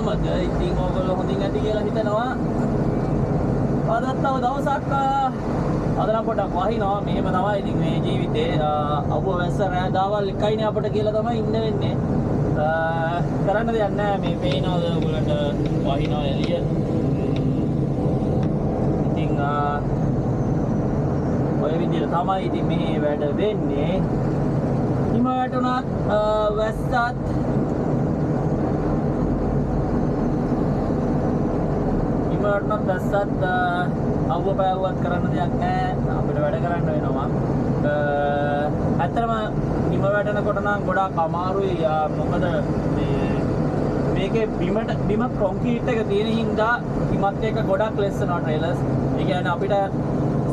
කොහොමද? ඉතින් ඕගොල්ලෝ හොඳින් ඇති කියලා හිතනවා. අදත් තව දවසක් අද නම් පොඩක් වහිනවා. මෙහෙම තමයි ඉතින් මේ ජීවිතේ. අවුව වැස්ස රෑ දවල් එකයිනේ අපිට කියලා තමයි ඉන්න වෙන්නේ. කරන්න දෙයක් නැහැ. මේ පේනවද ඔයගොල්ලන්ට වහිනවා එළිය. ඉතින් ඔය විදිහට තමයි ඉතින් මේ වැඩ වෙන්නේ. හිම වැටුණත් වැස්සත් හිමවටනත් වැස්සත් අවුව පෑවුවත් කරන්න දෙයක් නැහැ. අපිට වැඩ කරන්න වෙනවා. ඇත්තටම හිම වැටෙනකොට නම් ගොඩාක් අමාරුයි. මොකද මේකේ බිම කොන්ක්‍රීට් එක තියෙන හින්දා හිමත් එක්ක ගොඩක් ලෙස්සනවා ට්‍රේලර්ස්. ඒ කියන්නේ අපිට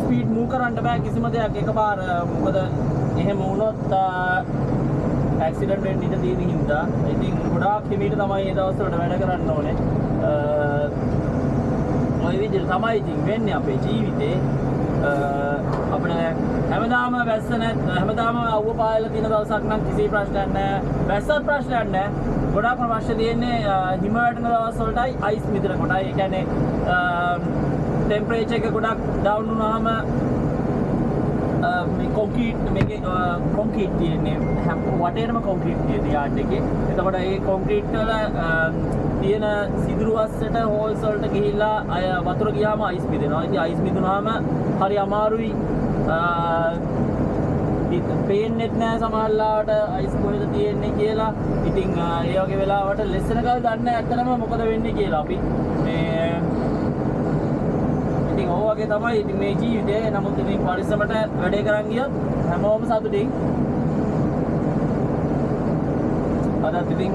ස්පීඩ් මූව් කරන්න බෑ කිසිම දෙයක් එකපාර. මොකද එහෙම වුණොත් ඇක්සිඩන්ට් වෙන්න ඉඩ තියෙන හින්දා ඉතින් ගොඩාක් හිමීට තමයි මේ දවස්වලට වැඩ කරන්න ඕනේ. ඔය විදිහට තමයි ඉතින් වෙන්නේ අපේ ජීවිතේ. අපිට හැමදාම වැස්ස හැමදාම අවුව පායලා තියෙන දවසක් නම් කිසි ප්‍රශ්නයක් නැහැ. වැස්සත් ප්‍රශ්නයක් නැහැ. ගොඩාක්ම ප්‍රශ්න තියෙන්නේ හිම වැටෙන දවස් වලටයි අයිස් මිදෙන කොටයි. ඒ කියන්නේ ටෙම්පරේචර් එක ගොඩක් ඩවුන් වුණාම මේ කොන්ක්‍රීට් තියෙන්නේ හැම වටේම කොන්ක්‍රීට් තියෙන යාඩ් එකේ. එතකොට ඒ කොන්ක්‍රීට් වල තියෙන සිදුරු වස්සට හෝල්ස් වලට ගිහිල්ලා වතුර ගියාම අයිස් මිදෙනවා. ඉතින් අයිස් මිදුනහම හරි අමාරුයි. පේන්නෙත් නෑ සමහරවිට අයිස් කොහෙද තියෙන්නේ කියලා. ඉතින් ඒ වගේ වෙලාවට ලෙස්සන කල් දන්නේ නැත්නම් මොකද වෙන්නේ කියලා අපි මේ ඉතින් ඔය වගේ තමයි ඉතින් මේ ජීවිතේ. නමුත් ඉතින් පරිස්සමට වැඩේ කරන් ගියොත් හැමෝම සතුටින්. අදත් ඉතින්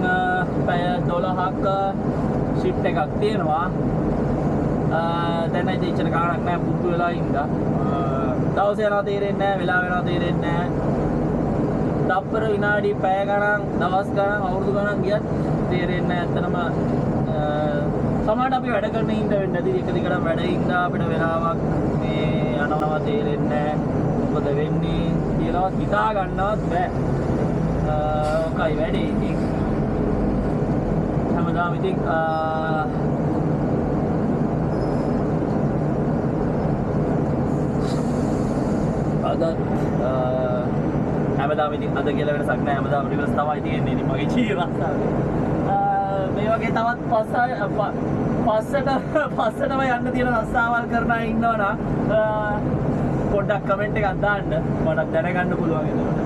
පැය 12ක් ෂිෆ්ට් එකක් තියෙනවා. දැන් ඉතින් ඉච්චර කාණක් නැහැ පුතු වෙලා ඉඳලා. දවස් යනවා තේරෙන්නේ නැහැ, වෙලාව යනවා තේරෙන්නේ නැහැ. තප්පර විනාඩි පැය ගණන්, දවස් ගණන්, අවුරුදු ගණන් ගියත් තේරෙන්නේ නැහැ. ඇත්තටම සමහරවිට අපි වැඩ කරන හින්දා වෙන්නේ නැති එක දිගටම වැඩ හින්දා අපිට වෙලාවක් මේ යනවා තේරෙන්නේ නැහැ. මොකද වෙන්නේ කියලාවත් හිතා ගන්නවත් බෑ. ඔකයි වැඩේ ඉතින්. හැමදාම ඉතින් අද හැමදාම ඉතින් අද කියලා වෙනසක් නැහැ. හැමදාම රිවර්ස් තමයි තියෙන්නේ ඉතින් මගේ ජීවිතය. මේ වගේ තවත් පස්සටම යන්න තියෙන රස්සාවල් කරන අය ඉන්නවනම් පොඩ්ඩක් කමෙන්ට් එකක් දාන්න. මට දැනගන්න පුළුවන් එතකොට.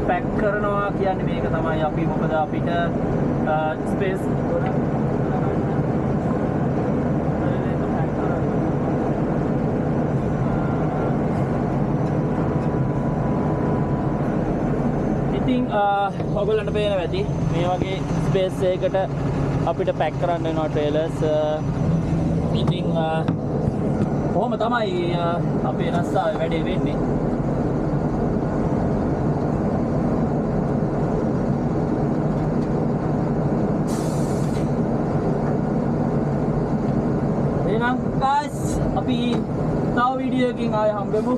පැක් කරනවා කියන්නේ මේක තමයි අපි. මොකද අපිට ස්පේස් ඉතින් ඔයගොල්ලන්ට පේන වැඩි මේ වගේ ස්පේස් එකකට අපිට පැක් කරන්න වෙනවා ට්‍රේලර්ස්. ඉතින් කොහොම තමයි අපේ රස්සාවේ වැඩේ වෙන්නේ. guys, අපි තව වීඩියෝ එකකින් ආයෙ හම්බෙමු.